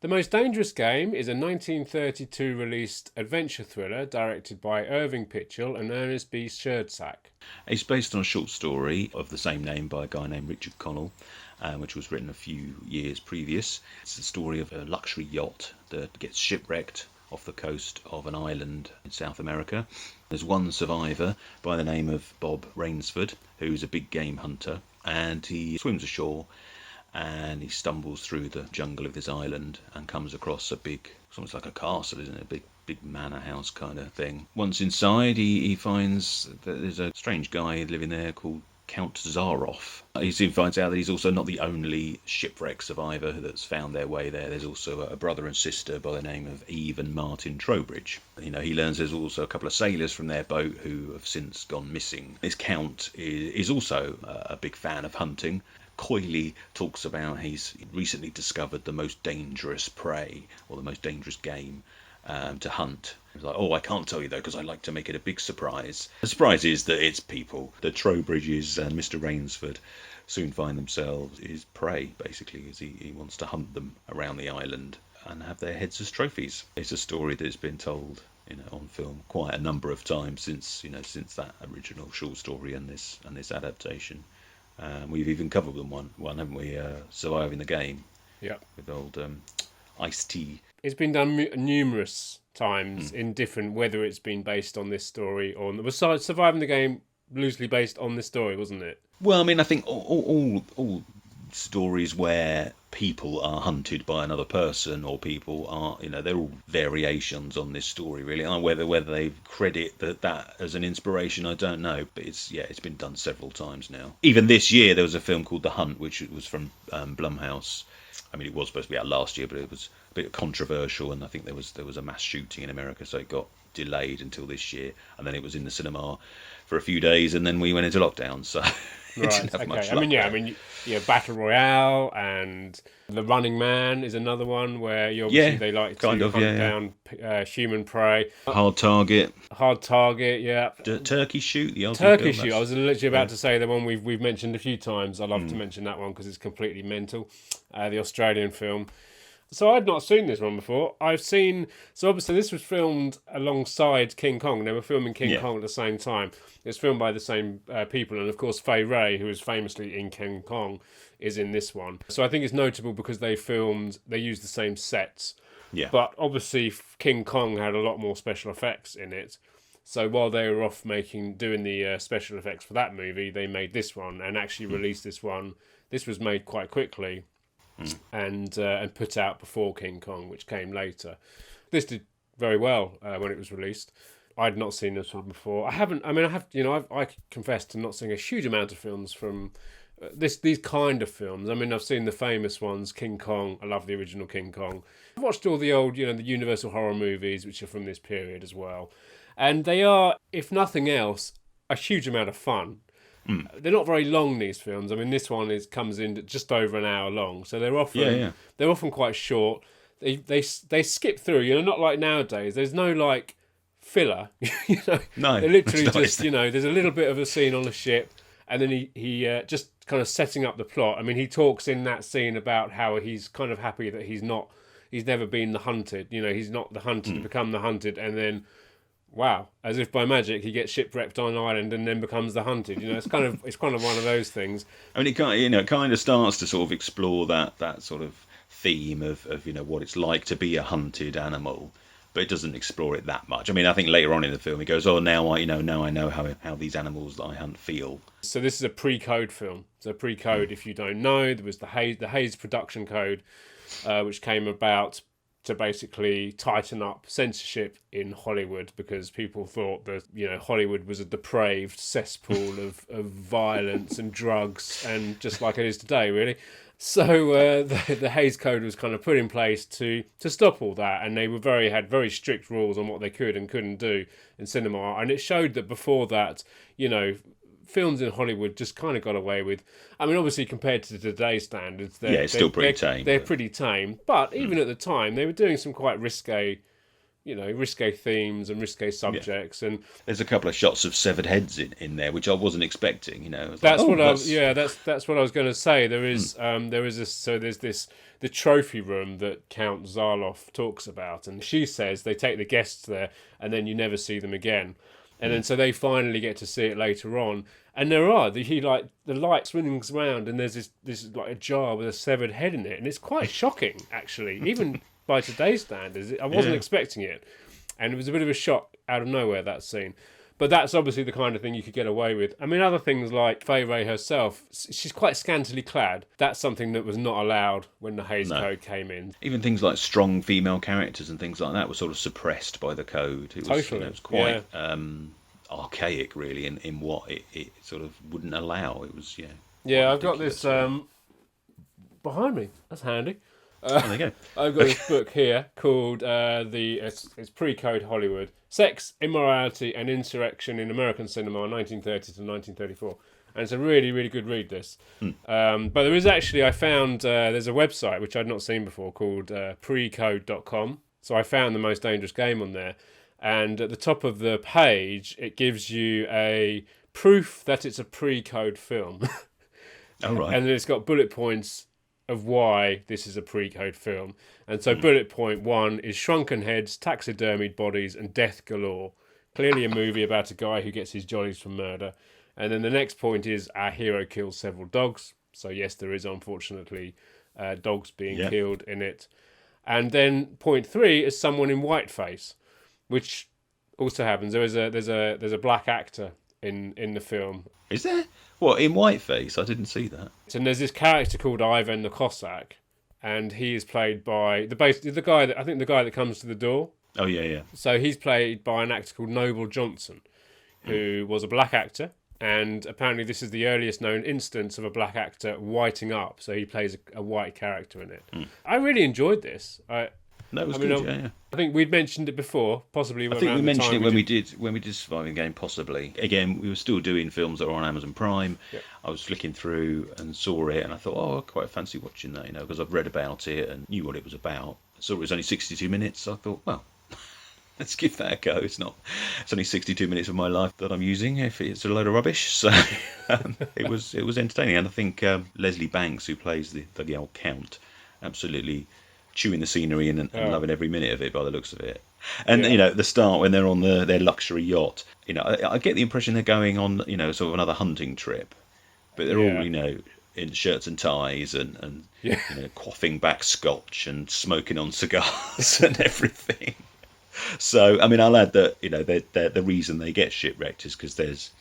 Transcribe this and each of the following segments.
The Most Dangerous Game is a 1932 released adventure thriller directed by Irving Pitchell and Ernest B. Schertzak. It's based on a short story of the same name by a guy named Richard Connell, which was written a few years previous. It's the story of a luxury yacht that gets shipwrecked off the coast of an island in South America. There's one survivor by the name of Bob Rainsford, who's a big game hunter, and he swims ashore and he stumbles through the jungle of this island and comes across it's almost like a castle, isn't it? A big manor house kind of thing. Once inside, he finds that there's a strange guy living there called Count Zaroff. He soon finds out that he's also not the only shipwreck survivor that's found their way there. There's also a brother and sister by the name of Eve and Martin Trowbridge. He learns there's also a couple of sailors from their boat who have since gone missing. This Count is also a big fan of hunting. Coyly talks about he's recently discovered the most dangerous prey, or the most dangerous game to hunt. He's like, I can't tell you though, because I like to make it a big surprise. The surprise is that it's people. The Trowbridges and Mr. Rainsford soon find themselves his prey, basically, as he wants to hunt them around the island and have their heads as trophies. It's a story that's been told on film quite a number of times since that original short story and this adaptation. We've even covered one, haven't we? Surviving the Game. Yeah. With old Ice-T. It's been done numerous times in different, whether it's been based on this story or was Surviving the Game loosely based on this story, wasn't it? Well, I mean, I think all stories where people are hunted by another person, or people are, they're all variations on this story, really. Whether they credit that as an inspiration, I don't know. But it's been done several times now. Even this year, there was a film called The Hunt, which was from Blumhouse. I mean, it was supposed to be out last year, but it was a bit controversial, and I think there was a mass shooting in America, so it got delayed until this year, and then it was in the cinema for a few days, and then we went into lockdown, so it didn't have much luck. Battle Royale and The Running Man is another one where they like to hunt down human prey. Hard Target, yeah. Turkey Shoot, the Turkey Shoot. I was literally about to say the one we've mentioned a few times. I love to mention that one because it's completely mental. The Australian film. So I'd not seen this one before. Obviously this was filmed alongside King Kong. They were filming King Kong at the same time. It's filmed by the same people, and of course Fay Wray, who is famously in King Kong, is in this one. So I think it's notable because they used the same sets. Yeah. But obviously King Kong had a lot more special effects in it. So while they were off doing the special effects for that movie, they made this one and actually released this one. This was made quite quickly. And put out before King Kong, which came later. This did very well when it was released. I'd not seen this one before. I confess to not seeing a huge amount of films from these kind of films. I mean, I've seen the famous ones, King Kong. I love the original King Kong. I've watched all the old, the Universal horror movies, which are from this period as well. And they are, if nothing else, a huge amount of fun. They're not very long, these films. I mean, this one comes in just over an hour long, so they're often quite short. They skip through, not like nowadays. There's no filler, No, they're literally just there's a little bit of a scene on a ship, and then he just kind of setting up the plot. I mean, he talks in that scene about how he's kind of happy that he's never been the hunted. He's not the hunted to become the hunted, and then. Wow! As if by magic, he gets shipwrecked on an island and then becomes the hunted. It's kind of one of those things. I mean, it kind of starts to sort of explore that sort of theme of what it's like to be a hunted animal, but it doesn't explore it that much. I mean, I think later on in the film, he goes, now I know how these animals that I hunt feel. So this is a pre-code film. So pre-code, if you don't know, there was the Hays Production Code, which came about to basically tighten up censorship in Hollywood because people thought that, Hollywood was a depraved cesspool of violence and drugs, and just like it is today, really. So the Hays Code was kind of put in place to stop all that, and they had very strict rules on what they could and couldn't do in cinema. And it showed that before that, films in Hollywood just kind of got away with. I mean, obviously compared to today's standards, it's still pretty tame. They're pretty tame, but even at the time, they were doing some quite risque risque themes and risque subjects, and There's a couple of shots of severed heads in there, which I wasn't expecting. that's that's what I was going to say. There's the trophy room that Count Zaroff talks about, and she says they take the guests there, and then you never see them again, and then so they finally get to see it later on, and the light swings around, and there's this like a jar with a severed head in it, and it's quite shocking actually, even by today's standards. I wasn't expecting it, and it was a bit of a shock out of nowhere, that scene. But that's obviously the kind of thing you could get away with. I mean, other things like Fay Wray herself, she's quite scantily clad. That's something that was not allowed when the Hays Code came in. Even things like strong female characters and things like that were sort of suppressed by the code. It was, it was quite archaic, really, in what it sort of wouldn't allow. It was, Yeah, I've got this behind me. That's handy. There you go. I've got this book here called it's Pre-Code Hollywood: Sex, Immorality and Insurrection in American Cinema, 1930 to 1934. And it's a really, really good read, this. But there is actually, I found, there's a website which I'd not seen before called precode.com. So I found The Most Dangerous Game on there. And at the top of the page, it gives you a proof that it's a pre-code film. Oh, right. And then it's got bullet points of why this is a pre-code film. And so bullet point 1 is shrunken heads, taxidermied bodies, and death galore. Clearly a movie about a guy who gets his jollies from murder. And then the next point is our hero kills several dogs. So yes, there is unfortunately dogs being killed in it. And then point 3 is someone in whiteface, which also happens. There's a black actor in the film. Is there? What, in whiteface? I didn't see that. And there's this character called Ivan the Cossack, and he is played by the guy that comes to the door. Oh yeah. So he's played by an actor called Noble Johnson, who was a black actor, and apparently this is the earliest known instance of a black actor whiting up. So he plays a white character in it. I really enjoyed this. No, it was good. Yeah. I think we'd mentioned it before, possibly. I think we mentioned it when we did Surviving Game, possibly. Again, we were still doing films that are on Amazon Prime. Yep. I was flicking through and saw it, and I thought, I quite fancy watching that, because I've read about it and knew what it was about. So it was only 62 minutes. So I thought, well, let's give that a go. It's only 62 minutes of my life that I'm using. If it's a load of rubbish, so it was entertaining. And I think Leslie Banks, who plays the old Count, absolutely chewing the scenery and loving every minute of it by the looks of it. And at the start when they're on their luxury yacht, I get the impression they're going on sort of another hunting trip, but they're all in shirts and ties and quaffing back scotch and smoking on cigars and everything. So I mean, I'll add that the reason they get shipwrecked is because there's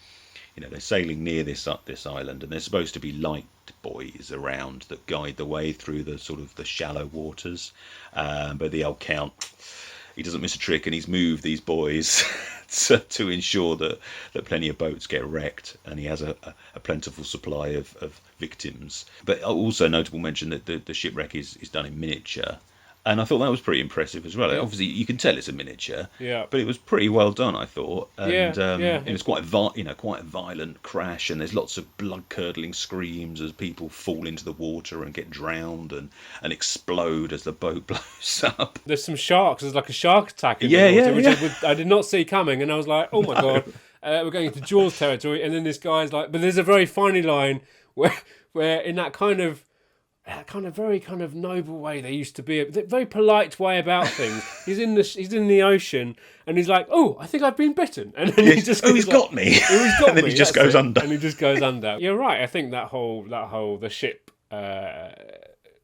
they're sailing near this island, and there's supposed to be light boys around that guide the way through the sort of the shallow waters. But the old Count, he doesn't miss a trick, and he's moved these boys to ensure that plenty of boats get wrecked, and he has a plentiful supply of victims. But also notable mention that the shipwreck is done in miniature. And I thought that was pretty impressive as well. Obviously, you can tell it's a miniature, but it was pretty well done, I thought. And, it was quite a violent crash, and there's lots of blood-curdling screams as people fall into the water and get drowned and explode as the boat blows up. There's some sharks. There's like a shark attack in the water, which I did not see coming, and I was like, oh my God, we're going into Jaws territory. And then this guy's like, but there's a very funny line where in that kind of very kind of noble way they used to be, a very polite way about things. He's in the ocean and he's like, oh, I think I've been bitten, and then he just he's got me. And then he just goes under. And he just goes under. You're right. I think that whole the ship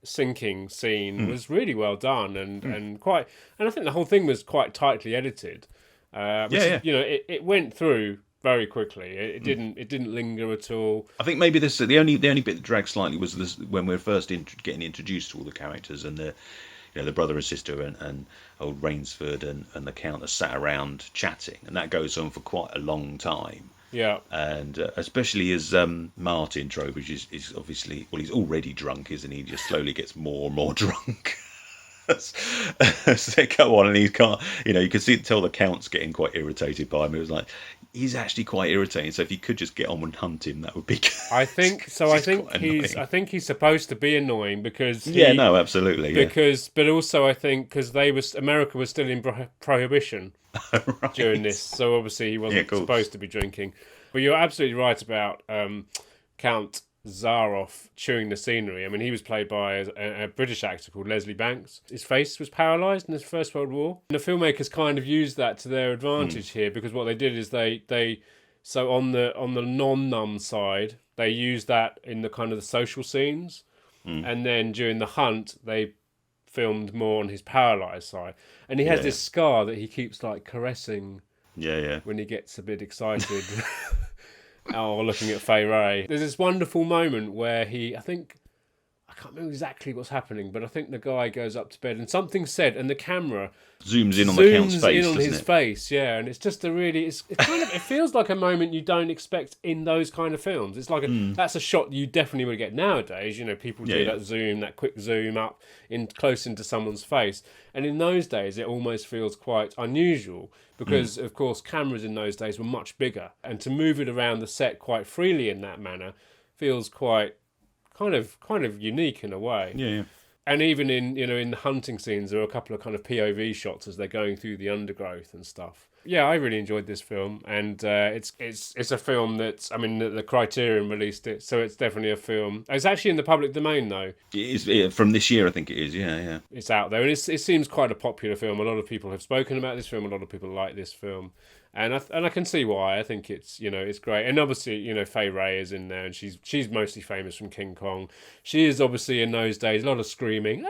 sinking scene was really well done and quite. And I think the whole thing was quite tightly edited. It went through very quickly. It didn't linger at all. I think maybe the only bit that dragged slightly was this, when we were first getting introduced to all the characters, and the brother and sister and old Rainsford and the Count are sat around chatting, and that goes on for quite a long time. Yeah. And especially as Martin Trowbridge is obviously, well, he's already drunk, isn't he? He just slowly gets more and more drunk. As they go on, and he can't, you can tell the Count's getting quite irritated by him. It was like, he's actually quite irritating. So if you could just get on and hunt him, that would be good. I think so. I think quite he's. annoying. I think he's supposed to be annoying because Yeah, no, absolutely, yeah. but also I think because America was still in prohibition Right. during this, so obviously he wasn't of course. supposed to be drinking. But you're absolutely right about Count Zaroff chewing the scenery. I mean, he was played by a British actor called Leslie Banks. His face was paralysed in the First World War. And the filmmakers kind of used that to their advantage here, because what they did is they so on the non-numb side, they used that in the kind of the social scenes. And then during the hunt, they filmed more on his paralysed side. And he has this scar that he keeps like caressing Yeah. when he gets a bit excited. Or looking at Fay Wray. There's this wonderful moment where I can't remember exactly what's happening, but I think the guy goes up to bed and something's said, and the camera Zooms in on the Count's face, in on doesn't his it? face, yeah, and it's just it's kind of, it feels like a moment you don't expect in those kind of films. It's like that's a shot you definitely would get nowadays. You know, people do that quick zoom up in close into someone's face, and in those days it almost feels quite unusual because, of course, cameras in those days were much bigger, and to move it around the set quite freely in that manner feels quite kind of unique in a way. Yeah. And even in the hunting scenes, there are a couple of kind of POV shots as they're going through the undergrowth and stuff. Yeah, I really enjoyed this film, and it's a film that's, I mean, the Criterion released it, so it's definitely a film. It's actually in the public domain though. It is from this year, I think it is. Yeah. It's out there, and it seems quite a popular film. A lot of people have spoken about this film. A lot of people like this film. And I can see why. I think it's great. And obviously, Fay Wray is in there, and she's mostly famous from King Kong. She is obviously in those days a lot of screaming,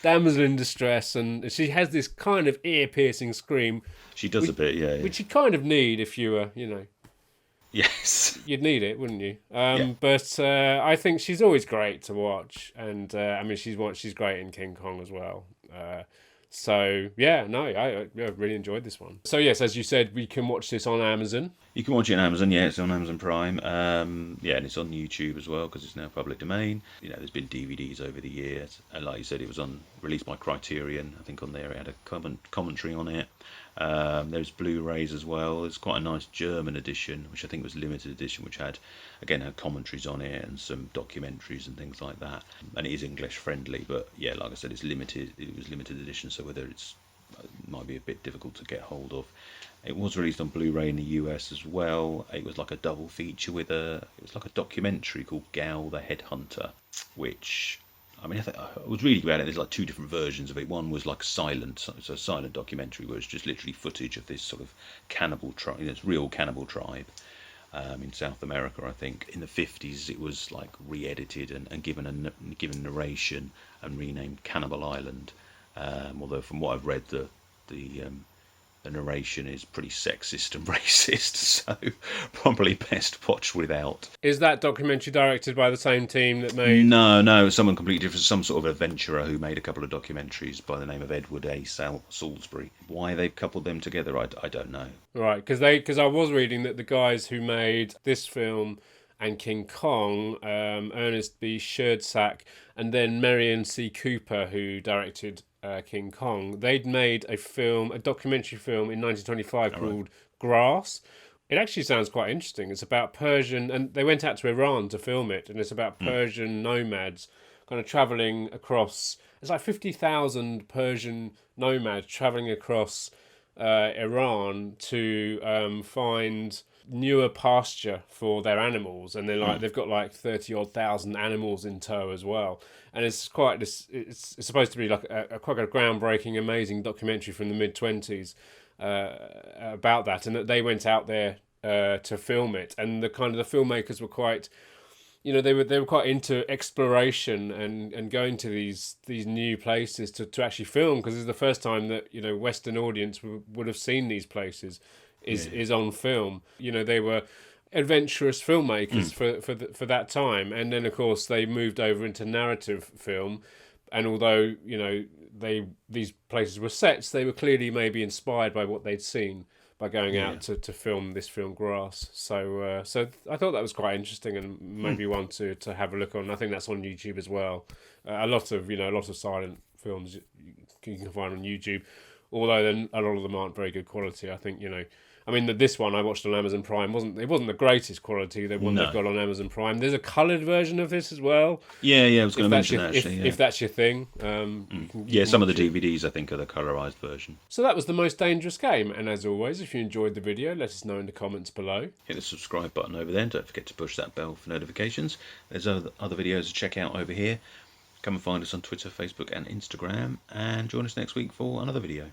damsel in distress, and she has this kind of ear-piercing scream. She does a bit, yeah. Which you kind of need if you were, Yes. You'd need it, wouldn't you? But I think she's always great to watch, and I mean she's great in King Kong as well. So, yeah, no, I really enjoyed this one. So, yes, as you said, we can watch this on Amazon. You can watch it on Amazon, yeah, it's on Amazon Prime. And it's on YouTube as well, because it's now public domain. There's been DVDs over the years. And like you said, it was released by Criterion. I think on there it had a commentary on it. There's Blu-rays as well. There's quite a nice German edition, which I think was limited edition, which had commentaries on it and some documentaries and things like that. And it is English friendly, but yeah, like I said, it's limited. It was limited edition, so whether it might be a bit difficult to get hold of. It was released on Blu-ray in the US as well. It was like a double feature it was like a documentary called Gal the Headhunter, which, I mean, I was reading about it. There's like two different versions of it. One was like silent, it's a silent documentary where it's just literally footage of this sort of cannibal tribe, this real cannibal tribe in South America. I think in the 50s it was like re-edited and given narration and renamed Cannibal Island. Although from what I've read, the narration is pretty sexist and racist, so probably best watched without. Is that documentary directed by the same team that made... No, someone completely different. Some sort of adventurer who made a couple of documentaries by the name of Edward A. Salisbury. Why they've coupled them together, I don't know. Right, because I was reading that the guys who made this film and King Kong, Ernest B. Schertzak, and then Marion C. Cooper, who directed King Kong, they'd made a documentary film in 1925 called Grass. It actually sounds quite interesting. It's about Persian, and they went out to Iran to film it, and it's about Persian nomads kind of travelling across, it's like 50,000 Persian nomads travelling across Iran to find newer pasture for their animals, and they've got like 30,000 odd animals in tow as well. And it's quite this. It's supposed to be like quite a groundbreaking, amazing documentary from the mid-20s about that, and that they went out there to film it. And the filmmakers were quite, they were quite into exploration and going to these new places to actually film, because it's the first time that Western audience would have seen these places is on film. They were adventurous filmmakers for that time, and then of course they moved over into narrative film, and although these places were sets, they were clearly maybe inspired by what they'd seen by going out to film this film Grass. So I thought that was quite interesting, and maybe one to have a look on. I think that's on YouTube as well. A lot of silent films you can find on YouTube, although then a lot of them aren't very good quality. I think I mean, this one I watched on Amazon Prime wasn't the greatest quality, the one No. they've got on Amazon Prime. There's a coloured version of this as well. Yeah, I was going to mention your, that actually. if that's your thing. Some of the DVDs I think are the colorized version. So that was The Most Dangerous Game, and as always, if you enjoyed the video, let us know in the comments below. Hit the subscribe button over there. Don't forget to push that bell for notifications. There's other videos to check out over here. Come and find us on Twitter, Facebook and Instagram, and join us next week for another video.